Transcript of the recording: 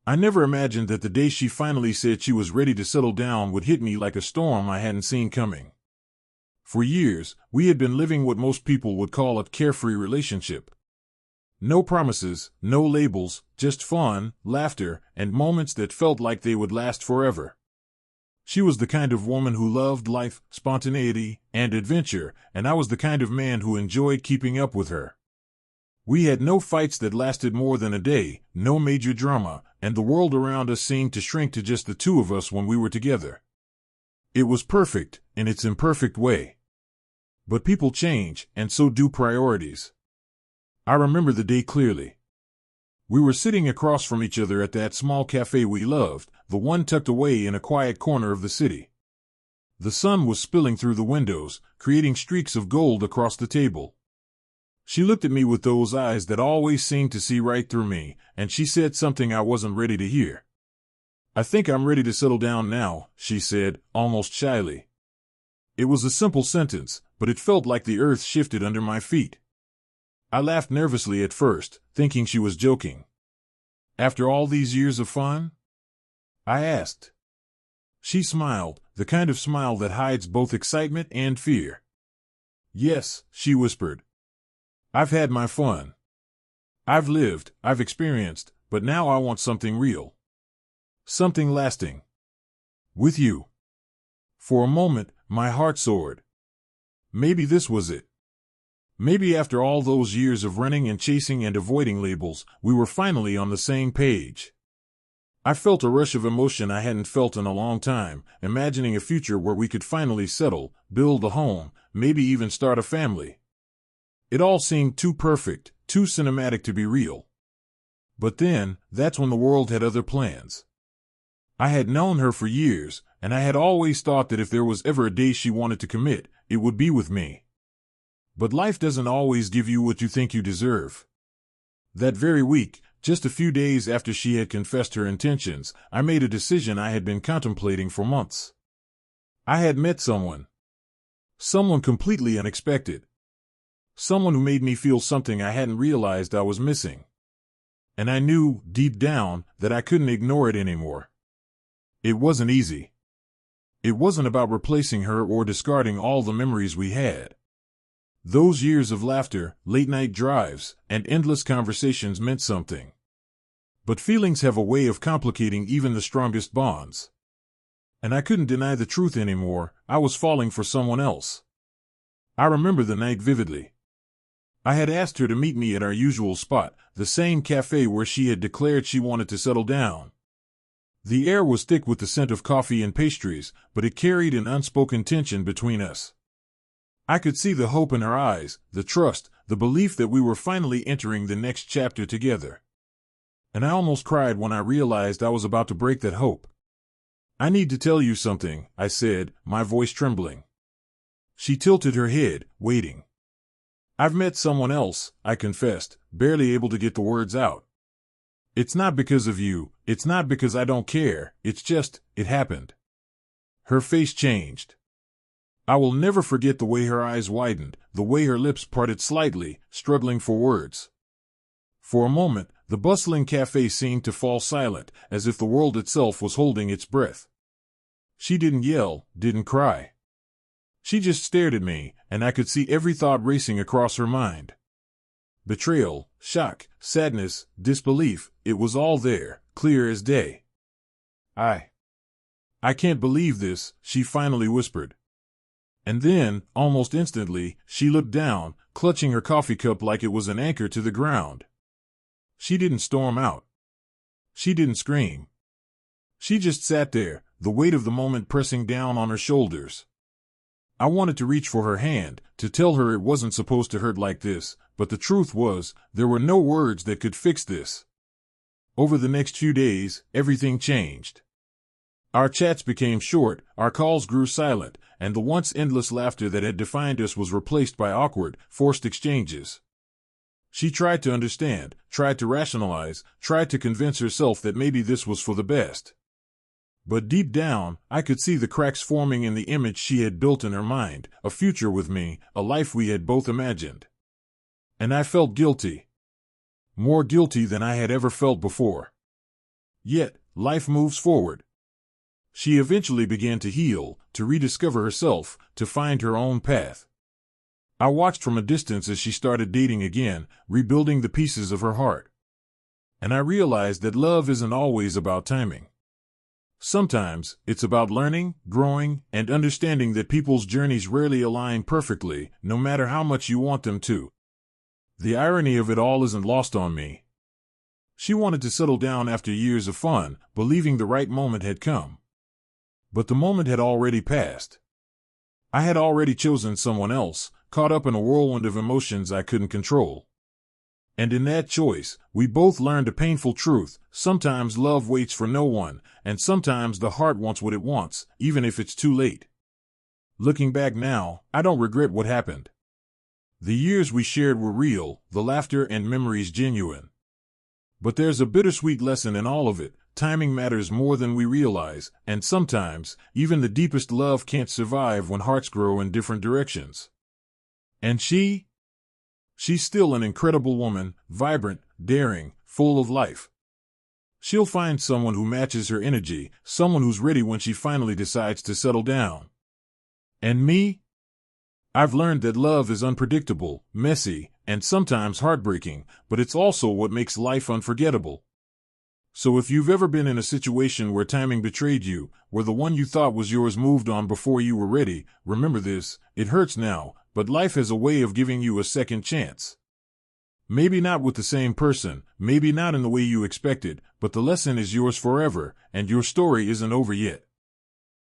I never imagined that the day she finally said she was ready to settle down would hit me like a storm I hadn't seen coming. For years, we had been living what most people would call a carefree relationship. No promises, no labels, just fun, laughter, and moments that felt like they would last forever. She was the kind of woman who loved life, spontaneity, and adventure, and I was the kind of man who enjoyed keeping up with her. We had no fights that lasted more than a day, no major drama, and the world around us seemed to shrink to just the two of us when we were together. It was perfect, in its imperfect way. But people change, and so do priorities. I remember the day clearly. We were sitting across from each other at that small cafe we loved, the one tucked away in a quiet corner of the city. The sun was spilling through the windows, creating streaks of gold across the table. She looked at me with those eyes that always seemed to see right through me, and she said something I wasn't ready to hear. "I think I'm ready to settle down now," she said, almost shyly. It was a simple sentence, but it felt like the earth shifted under my feet. I laughed nervously at first, thinking she was joking. "After all these years of fun?" I asked. She smiled, the kind of smile that hides both excitement and fear. "Yes," she whispered. "I've had my fun. I've lived, I've experienced, but now I want something real. Something lasting. With you." For a moment, my heart soared. Maybe this was it. Maybe after all those years of running and chasing and avoiding labels, we were finally on the same page. I felt a rush of emotion I hadn't felt in a long time, imagining a future where we could finally settle, build a home, maybe even start a family. It all seemed too perfect, too cinematic to be real. But then, that's when the world had other plans. I had known her for years, and I had always thought that if there was ever a day she wanted to commit, it would be with me. But life doesn't always give you what you think you deserve. That very week, just a few days after she had confessed her intentions, I made a decision I had been contemplating for months. I had met someone. Someone completely unexpected. Someone who made me feel something I hadn't realized I was missing. And I knew, deep down, that I couldn't ignore it anymore. It wasn't easy. It wasn't about replacing her or discarding all the memories we had. Those years of laughter, late-night drives, and endless conversations meant something. But feelings have a way of complicating even the strongest bonds. And I couldn't deny the truth anymore. I was falling for someone else. I remember the night vividly. I had asked her to meet me at our usual spot, the same cafe where she had declared she wanted to settle down. The air was thick with the scent of coffee and pastries, but it carried an unspoken tension between us. I could see the hope in her eyes, the trust, the belief that we were finally entering the next chapter together. And I almost cried when I realized I was about to break that hope. "I need to tell you something," I said, my voice trembling. She tilted her head, waiting. "I've met someone else," I confessed, barely able to get the words out. "It's not because of you, it's not because I don't care, it's just, it happened." Her face changed. I will never forget the way her eyes widened, the way her lips parted slightly, struggling for words. For a moment, the bustling cafe seemed to fall silent, as if the world itself was holding its breath. She didn't yell, didn't cry. She just stared at me, and I could see every thought racing across her mind. Betrayal, shock, sadness, disbelief, it was all there, clear as day. I can't believe this," she finally whispered. And then, almost instantly, she looked down, clutching her coffee cup like it was an anchor to the ground. She didn't storm out. She didn't scream. She just sat there, the weight of the moment pressing down on her shoulders. I wanted to reach for her hand, to tell her it wasn't supposed to hurt like this, but the truth was, there were no words that could fix this. Over the next few days, everything changed. Our chats became short, our calls grew silent, and the once endless laughter that had defined us was replaced by awkward, forced exchanges. She tried to understand, tried to rationalize, tried to convince herself that maybe this was for the best. But deep down, I could see the cracks forming in the image she had built in her mind, a future with me, a life we had both imagined. And I felt guilty. More guilty than I had ever felt before. Yet, life moves forward. She eventually began to heal, to rediscover herself, to find her own path. I watched from a distance as she started dating again, rebuilding the pieces of her heart. And I realized that love isn't always about timing. Sometimes, it's about learning, growing, and understanding that people's journeys rarely align perfectly, no matter how much you want them to. The irony of it all isn't lost on me. She wanted to settle down after years of fun, believing the right moment had come. But the moment had already passed. I had already chosen someone else, caught up in a whirlwind of emotions I couldn't control. And in that choice, we both learned a painful truth: sometimes love waits for no one, and sometimes the heart wants what it wants, even if it's too late. Looking back now, I don't regret what happened. The years we shared were real, the laughter and memories genuine. But there's a bittersweet lesson in all of it. Timing matters more than we realize, and sometimes, even the deepest love can't survive when hearts grow in different directions. And she's still an incredible woman, vibrant, daring, full of life. She'll find someone who matches her energy, someone who's ready when she finally decides to settle down. And me? I've learned that love is unpredictable, messy, and sometimes heartbreaking, but it's also what makes life unforgettable. So if you've ever been in a situation where timing betrayed you, where the one you thought was yours moved on before you were ready, remember this: it hurts now, but life has a way of giving you a second chance. Maybe not with the same person, maybe not in the way you expected, but the lesson is yours forever, and your story isn't over yet.